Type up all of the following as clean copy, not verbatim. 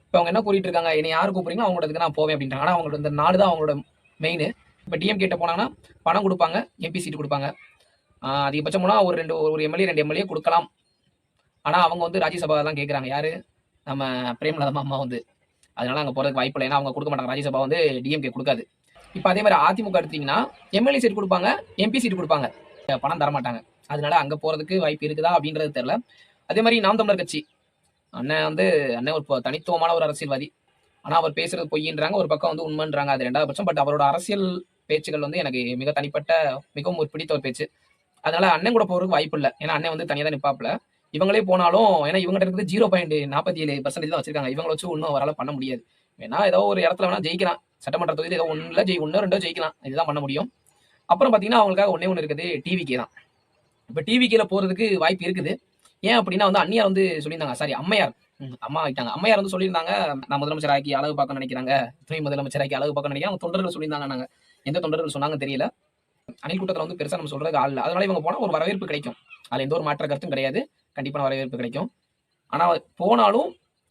இப்போ அவங்க என்ன கூறிட்டு இருக்காங்க, என்னை யார் கூப்பிடுறீங்களோ அவங்களோடதுக்கு நான் போவேன் அப்படின்றாங்க. ஆனால் அவங்களோட இந்த நாடு தான் அவங்களோட மெயின். இப்போ டிஎம் கிட்ட போனாங்கன்னா பணம் கொடுப்பாங்க, எம்பி சீட்டு கொடுப்பாங்க. அதிகபட்சம் போனால் ஒரு எம்எல்ஏ 2 எம்எல்ஏ கொடுக்கலாம். ஆனால் அவங்க வந்து ராஜ்யசபா தான் கேட்குறாங்க. யாரு? நம்ம பிரேமலதா அம்மா வந்து. அதனால அங்கே போகிறதுக்கு வாய்ப்பு இல்லை. ஏன்னா அவங்க கொடுக்க மாட்டாங்க. ராஜ்யசபா வந்து டிஎம்கே கொடுக்காது. இப்போ அதே மாதிரி அதிமுக எடுத்தீங்கன்னா எம்எல்ஏ சீட் கொடுப்பாங்க, எம்பி சீட் கொடுப்பாங்க, பணம் தர மாட்டாங்க. அதனால அங்கே போகிறதுக்கு வாய்ப்பு இருக்குதா அப்படின்றது தெரியல. அதே மாதிரி நாம் தமிழர் கட்சி அண்ணன் ஒரு தனித்துவமான ஒரு அரசியல்வாதி. ஆனால் அவர் பேசுறது பொய்யின்றாங்க, ஒரு பக்கம் வந்து உண்மைன்றாங்க. அது 2வது பட்சம். பட் அவரோட அரசியல் பேச்சுகள் வந்து எனக்கு மிக தனிப்பட்ட, மிகவும் ஒரு பிடித்த ஒரு பேச்சு. அதனால அண்ணன் கூட போறதுக்கு வாய்ப்பு இல்லை. ஏன்னா அண்ணன் வந்து தனியாக தான் நிற்பாப்புல. இவங்களே போனாலும், ஏன்னா இவங்ககிட்ட இருக்குது 0.47% தான் வச்சிருக்காங்க. இவங்களை வச்சு ஒன்றும் அவரால் பண்ண முடியாது. வேணா ஏதோ ஒரு இடத்துல வேணா ஜெயிக்கலாம். சட்டமன்ற தொகுதி ஏதோ ஒன்றுல ஒன்றோ 2 ஜெயிக்கலாம். இதுதான் பண்ண முடியும். அப்புறம் பார்த்தீங்கன்னா அவங்களுக்காக ஒண்ணே இருக்குது, டிவிகே தான். இப்போ டிவிகேல போறதுக்கு வாய்ப்பு இருக்குது. ஏன் அப்படின்னா வந்து அண்ணியார் வந்து சொல்லியிருந்தாங்க. சாரி, அம்மையார். அம்மா ஆகிட்டாங்க. அம்மையார் வந்து சொல்லியிருந்தாங்க, நான் முதலமைச்சராக்கி அழகு பார்க்க நினைக்கிறாங்க, துணை முதலமைச்சராக்கி அழகு பார்க்க நினைக்கிறாங்க. அவங்க தொண்டர்கள் சொல்லியிருந்தாங்க. நாங்கள் எந்த தொண்டர்கள் சொன்னாங்கன்னு தெரியல. அணில் கூட்டத்தில் வந்து பெருசாக நம்ம சொல்றதுக்கு ஆள் இல்லை. அதனால இவங்க போனால் ஒரு வரவேற்பு கிடைக்கும். அதில் எந்த ஒரு மாற்ற கருத்தும் கிடையாது. கண்டிப்பான வரவேற்பு கிடைக்கும். ஆனால் போனாலும்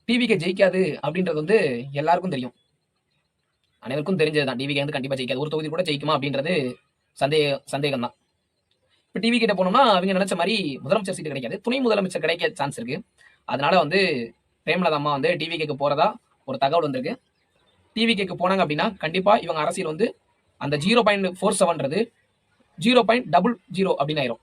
டிவிகே ஜெயிக்காது அப்படின்றது வந்து எல்லாருக்கும் தெரியும். அனைவருக்கும் தெரிஞ்சது தான். டிவிகே வந்து கண்டிப்பாக ஜெயிக்காது. ஒரு தொகுதி கூட ஜெயிக்குமா அப்படின்றது சந்தேகம் தான். இப்போ டிவி கிட்ட போனோம்னா அவங்க நினைச்ச மாதிரி முதலமைச்சர் சீட்டு கிடைக்காது, துணை முதலமைச்சர் கிடைக்க சான்ஸ் இருக்கு. அதனால வந்து பிரேமலதா அம்மா வந்து டிவிகேக்கு போறதா ஒரு தகவல் வந்திருக்கு. டிவிகேக்கு போனாங்க அப்படின்னா கண்டிப்பா இவங்க அரசியல் வந்து அந்த 0.47ன்றது 0.00 அப்படின்னு ஆயிரும்.